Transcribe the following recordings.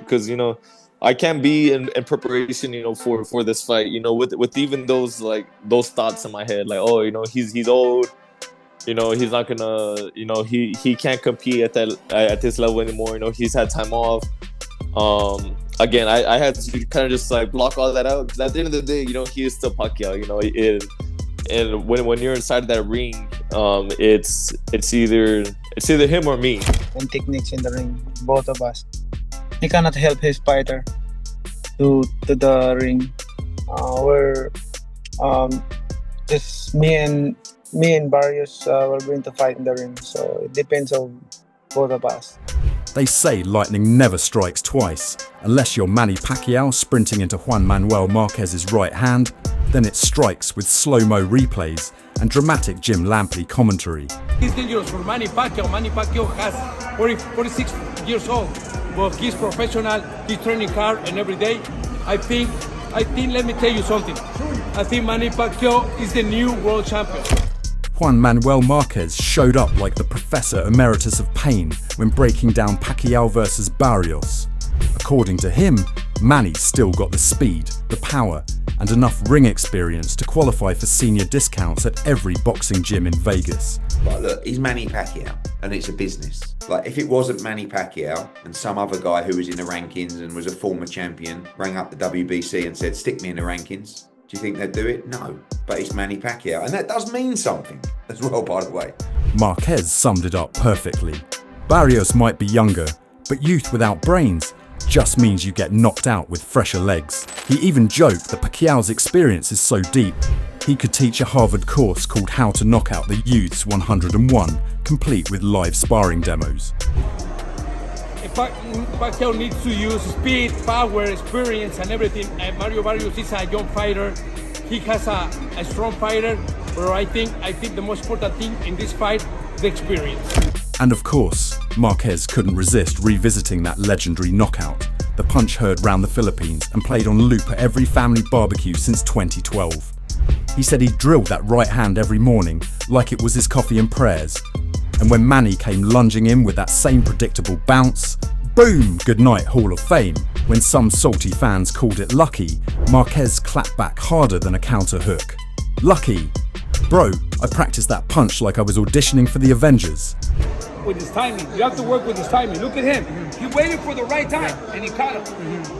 because I can't be in preparation, for this fight, with even those thoughts in my head, like, oh, he's old, he's not gonna, he can't compete at this level anymore. He's had time off. Again, I had to kind of just like block all that out, because at the end of the day, he is still Pacquiao. And when you're inside that ring, it's either him or me. And techniques in the ring, both of us. He cannot help his fighter to the ring. We're just me and Barrios, we're going to fight in the ring. So it depends on both of us. They say lightning never strikes twice. Unless you're Manny Pacquiao sprinting into Juan Manuel Marquez's right hand, then it strikes with slow-mo replays and dramatic Jim Lampley commentary. It's dangerous for Manny Pacquiao. Manny Pacquiao has 46 years old, but he's professional, he's training hard and every day. I think, let me tell you something. I think Manny Pacquiao is the new world champion. Juan Manuel Marquez showed up like the Professor Emeritus of Pain when breaking down Pacquiao versus Barrios. According to him, Manny's still got the speed, the power, and enough ring experience to qualify for senior discounts at every boxing gym in Vegas. But look, he's Manny Pacquiao, and it's a business. Like, if it wasn't Manny Pacquiao and some other guy who was in the rankings and was a former champion rang up the WBC and said, stick me in the rankings, do you think they'd do it? No, but it's Manny Pacquiao, and that does mean something as well, by the way. Marquez summed it up perfectly. Barrios might be younger, but youth without brains just means you get knocked out with fresher legs. He even joked that Pacquiao's experience is so deep, he could teach a Harvard course called How to Knock Out the Youths 101, complete with live sparring demos. Pacquiao needs to use speed, power, experience, and everything. And Mario Barrios is a young fighter. He has a strong fighter, but I think the most important thing in this fight, the experience. And of course, Marquez couldn't resist revisiting that legendary knockout, the punch heard round the Philippines and played on loop at every family barbecue since 2012. He said he drilled that right hand every morning like it was his coffee and prayers. And when Manny came lunging in with that same predictable bounce, boom, goodnight Hall of Fame. When some salty fans called it lucky, Marquez clapped back harder than a counter hook. Lucky? Bro, I practiced that punch like I was auditioning for the Avengers. With his timing, you have to work with his timing. Look at him. He waited for the right time and he caught him.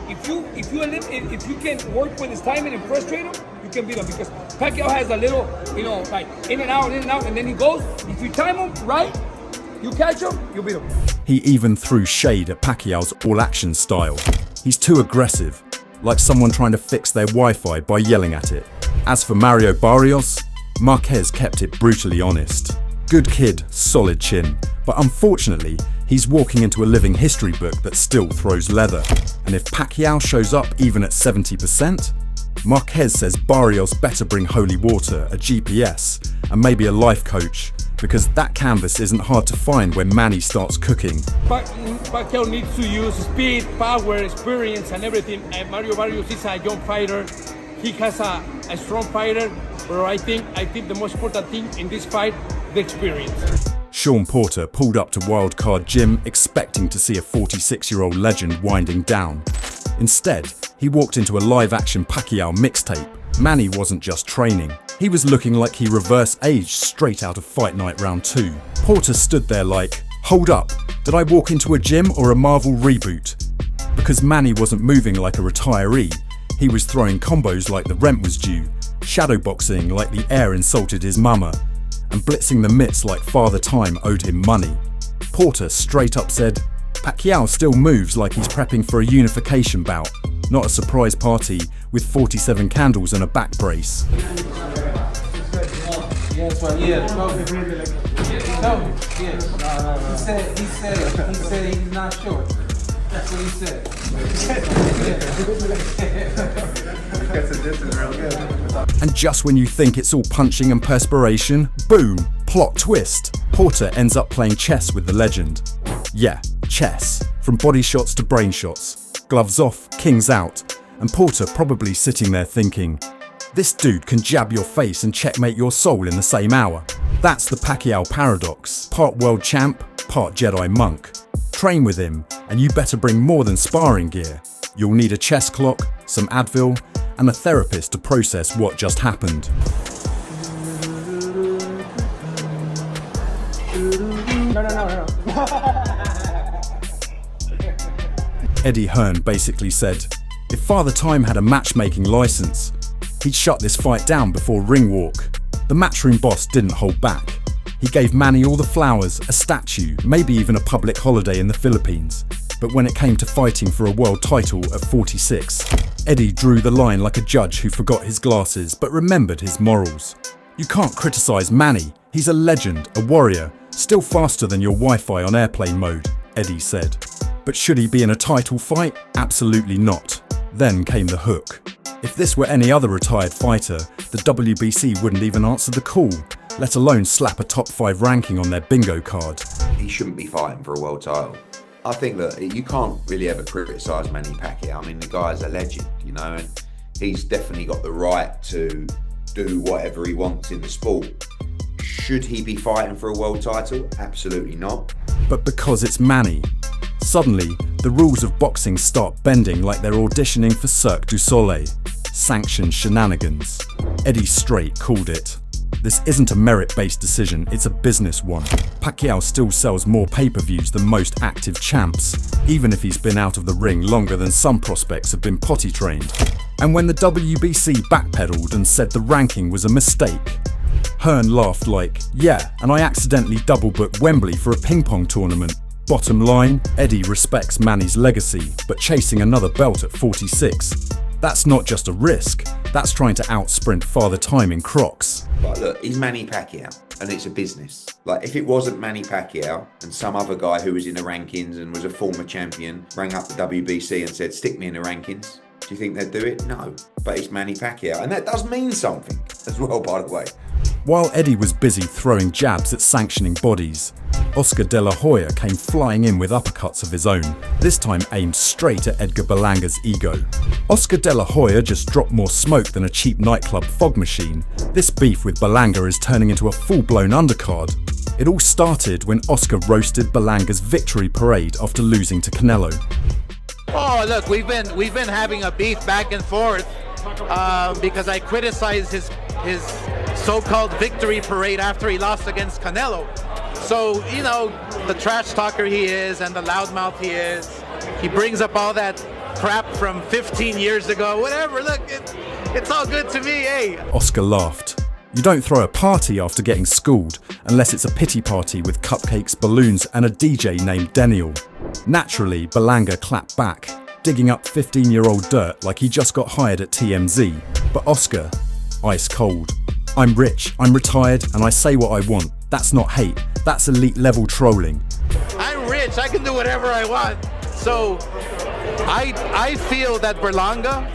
If you can work with his timing and frustrate him, you can beat him, because Pacquiao has a little, like in and out, and then he goes. If you time him right, you catch him, you beat him. He even threw shade at Pacquiao's all-action style. He's too aggressive, like someone trying to fix their Wi-Fi by yelling at it. As for Mario Barrios, Marquez kept it brutally honest. Good kid, solid chin, but unfortunately, he's walking into a living history book that still throws leather. And if Pacquiao shows up even at 70%, Marquez says Barrios better bring holy water, a GPS, and maybe a life coach, because that canvas isn't hard to find when Manny starts cooking. Pacquiao needs to use speed, power, experience, and everything. And Mario Barrios is a young fighter. He has a strong fighter, but I think the most important thing in this fight, the experience. Shawn Porter pulled up to Wildcard Gym expecting to see a 46-year-old legend winding down. Instead, he walked into a live-action Pacquiao mixtape. Manny wasn't just training. He was looking like he reverse-aged straight out of Fight Night Round 2. Porter stood there like, hold up, did I walk into a gym or a Marvel reboot? Because Manny wasn't moving like a retiree. He was throwing combos like the rent was due, shadowboxing like the air insulted his mama, and blitzing the mitts like Father Time owed him money. Porter straight up said, Pacquiao still moves like he's prepping for a unification bout, not a surprise party with 47 candles and a back brace. He said he's not sure. That's what he said. And just when you think it's all punching and perspiration, boom, plot twist. Porter ends up playing chess with the legend. Yeah, chess. From body shots to brain shots. Gloves off, kings out. And Porter probably sitting there thinking, this dude can jab your face and checkmate your soul in the same hour. That's the Pacquiao paradox. Part world champ, part Jedi monk. Train with him, and you better bring more than sparring gear. You'll need a chest clock, some Advil, and a therapist to process what just happened. No. Eddie Hearn basically said, if Father Time had a matchmaking license, he'd shut this fight down before ring walk. The Matchroom boss didn't hold back. He gave Manny all the flowers, a statue, maybe even a public holiday in the Philippines. But when it came to fighting for a world title at 46, Eddie drew the line like a judge who forgot his glasses but remembered his morals. You can't criticize Manny. He's a legend, a warrior, still faster than your Wi-Fi on airplane mode, Eddie said. But should he be in a title fight? Absolutely not. Then came the hook. If this were any other retired fighter, the WBC wouldn't even answer the call, let alone slap a top 5 ranking on their bingo card. He shouldn't be fighting for a world title. I think that you can't really ever criticise Manny Pacquiao. I mean, the guy's a legend, you know, and he's definitely got the right to do whatever he wants in the sport. Should he be fighting for a world title? Absolutely not. But because it's Manny, suddenly the rules of boxing start bending like they're auditioning for Cirque du Soleil. Sanctioned shenanigans. Eddie Straight called it. This isn't a merit-based decision, it's a business one. Pacquiao still sells more pay-per-views than most active champs, even if he's been out of the ring longer than some prospects have been potty trained. And when the WBC backpedaled and said the ranking was a mistake, Hearn laughed like, yeah, and I accidentally double-booked Wembley for a ping-pong tournament. Bottom line, Eddie respects Manny's legacy, but chasing another belt at 46, that's not just a risk, that's trying to out-sprint Father Time in Crocs. But look, he's Manny Pacquiao, and it's a business. Like, if it wasn't Manny Pacquiao and some other guy who was in the rankings and was a former champion rang up the WBC and said, stick me in the rankings, do you think they'd do it? No. But it's Manny Pacquiao, and that does mean something as well, by the way. While Eddie was busy throwing jabs at sanctioning bodies, Oscar De La Hoya came flying in with uppercuts of his own, this time aimed straight at Edgar Berlanga's ego. Oscar De La Hoya just dropped more smoke than a cheap nightclub fog machine. This beef with Berlanga is turning into a full-blown undercard. It all started when Oscar roasted Berlanga's victory parade after losing to Canelo. Oh, look, we've been having a beef back and forth because I criticized his so-called victory parade after he lost against Canelo. So, you know, the trash talker he is and the loudmouth he is, he brings up all that crap from 15 years ago, whatever. Look, it's all good to me, hey. Oscar laughed. You don't throw a party after getting schooled unless it's a pity party with cupcakes, balloons and a DJ named Daniel. Naturally, Berlanga clapped back, digging up 15-year-old dirt like he just got hired at TMZ. But Oscar, ice cold. I'm rich, I'm retired, and I say what I want. That's not hate, that's elite level trolling. I'm rich, I can do whatever I want. So I feel that Berlanga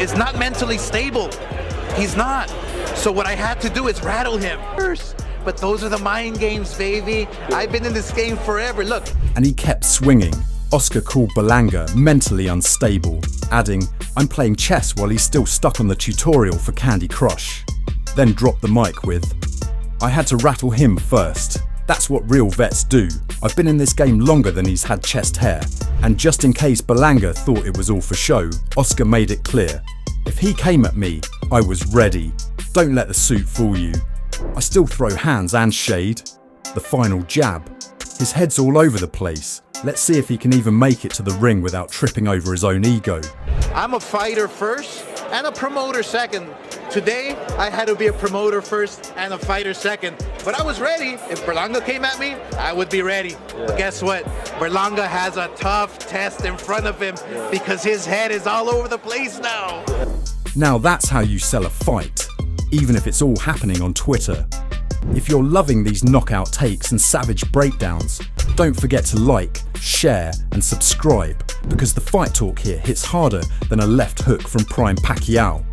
is not mentally stable. He's not. So what I had to do is rattle him first. But those are the mind games, baby. I've been in this game forever, look. And he kept swinging. Oscar called Berlanga mentally unstable, adding, I'm playing chess while he's still stuck on the tutorial for Candy Crush. Then dropped the mic with, I had to rattle him first. That's what real vets do. I've been in this game longer than he's had chest hair. And just in case Berlanga thought it was all for show, Oscar made it clear. If he came at me, I was ready. Don't let the suit fool you. I still throw hands and shade. The final jab. His head's all over the place. Let's see if he can even make it to the ring without tripping over his own ego. I'm a fighter first and a promoter second. Today, I had to be a promoter first and a fighter second. But I was ready. If Berlanga came at me, I would be ready. Yeah. But guess what? Berlanga has a tough test in front of him because his head is all over the place now. Now that's how you sell a fight, even if it's all happening on Twitter. If you're loving these knockout takes and savage breakdowns, don't forget to like, share and subscribe, because the fight talk here hits harder than a left hook from Prime Pacquiao.